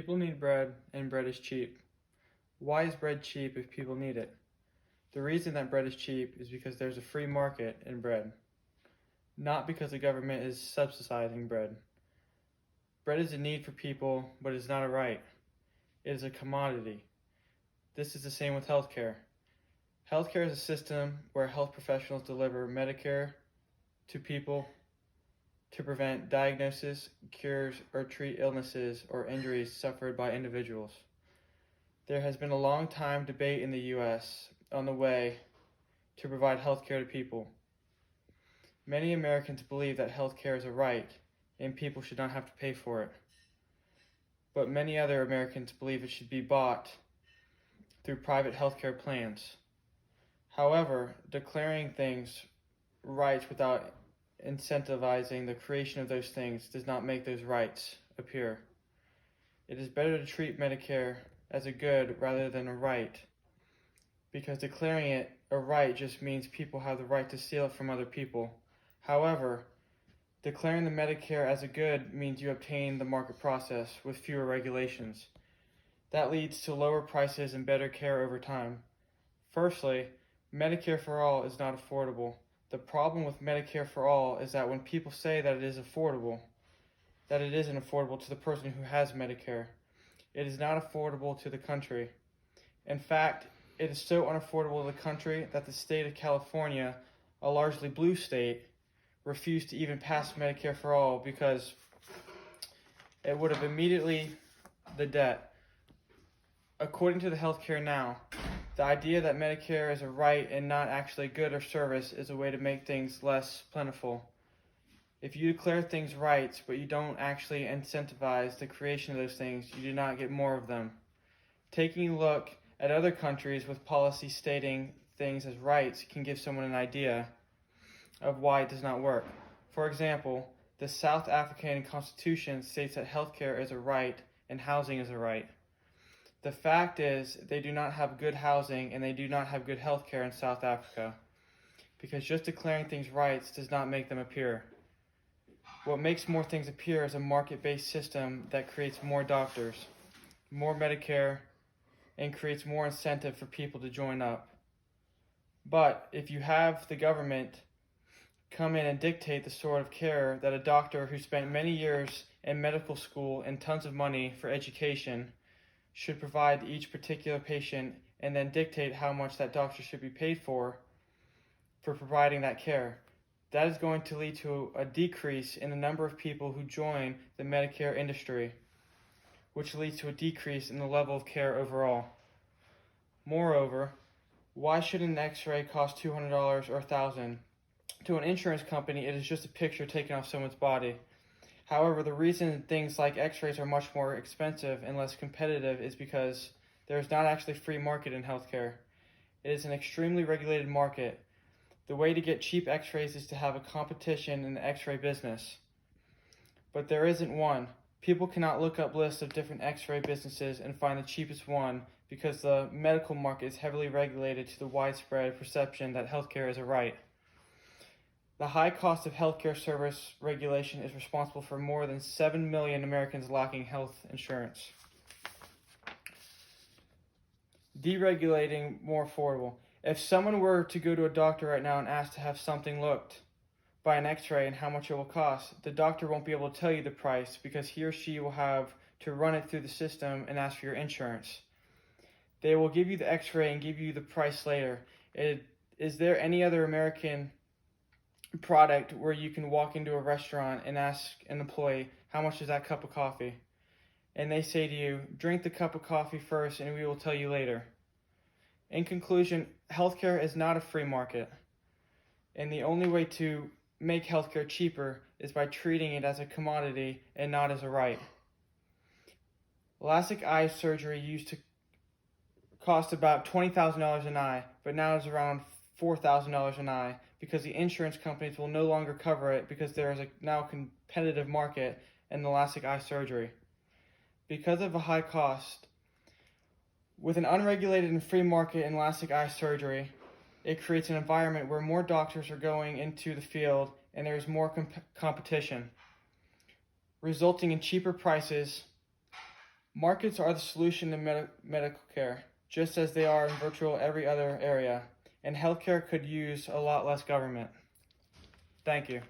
People need bread, and bread is cheap. Why is bread cheap if people need it? The reason that bread is cheap is because there's a free market in bread, not because the government is subsidizing bread. Bread is a need for people, but it's not a right. It is a commodity. This is the same with healthcare. Healthcare is a system where health professionals deliver Medicare to people to prevent diagnosis, cures, or treat illnesses or injuries suffered by individuals. There has been a long time debate in the U.S. on the way to provide health care to people. Many Americans believe that health care is a right and people should not have to pay for it. But many other Americans believe it should be bought through private health care plans. However, declaring things rights without incentivizing the creation of those things does not make those rights appear. It is better to treat Medicare as a good rather than a right, because declaring it a right just means people have the right to steal it from other people. However, declaring the Medicare as a good means you obtain the market process with fewer regulations. That leads to lower prices and better care over time. Firstly, Medicare for all is not affordable. The problem with Medicare for all is that when people say that it is affordable, that it isn't affordable to the person who has Medicare. It is not affordable to the country. In fact, it is so unaffordable to the country that the state of California, a largely blue state, refused to even pass Medicare for all because it would have immediately the debt. According to the Healthcare Now, the idea that Medicare is a right and not actually good or service is a way to make things less plentiful. If you declare things rights, but you don't actually incentivize the creation of those things, you do not get more of them. Taking a look at other countries with policies stating things as rights can give someone an idea of why it does not work. For example, the South African Constitution states that healthcare is a right and housing is a right. The fact is, they do not have good housing and they do not have good health care in South Africa, because just declaring things rights does not make them appear. What makes more things appear is a market-based system that creates more doctors, more Medicare, and creates more incentive for people to join up. But if you have the government come in and dictate the sort of care that a doctor who spent many years in medical school and tons of money for education should provide each particular patient, and then dictate how much that doctor should be paid for providing that care, that is going to lead to a decrease in the number of people who join the Medicare industry, which leads to a decrease in the level of care overall. Moreover, why should an x-ray cost $200 or $1,000? To an insurance company, it is just a picture taken off someone's body. However, the reason things like x-rays are much more expensive and less competitive is because there is not actually free market in healthcare. It is an extremely regulated market. The way to get cheap x-rays is to have a competition in the x-ray business. But there isn't one. People cannot look up lists of different x-ray businesses and find the cheapest one because the medical market is heavily regulated to the widespread perception that healthcare is a right. The high cost of healthcare service regulation is responsible for more than 7 million Americans lacking health insurance. Deregulating more affordable. If someone were to go to a doctor right now and ask to have something looked by an x-ray and how much it will cost, the doctor won't be able to tell you the price because he or she will have to run it through the system and ask for your insurance. They will give you the x-ray and give you the price later. Is there any other American product where you can walk into a restaurant and ask an employee, how much is that cup of coffee? And they say to you, drink the cup of coffee first and we will tell you later. In conclusion, healthcare is not a free market. And the only way to make healthcare cheaper is by treating it as a commodity and not as a right. LASIK eye surgery used to cost about $20,000 an eye, but now it's around $4,000 an eye because the insurance companies will no longer cover it because there is a now competitive market in the LASIK eye surgery. Because of a high cost, with an unregulated and free market in LASIK eye surgery, it creates an environment where more doctors are going into the field and there is more competition, resulting in cheaper prices Markets are the solution to medical care, just as they are in virtual every other area, and healthcare could use a lot less government. Thank you.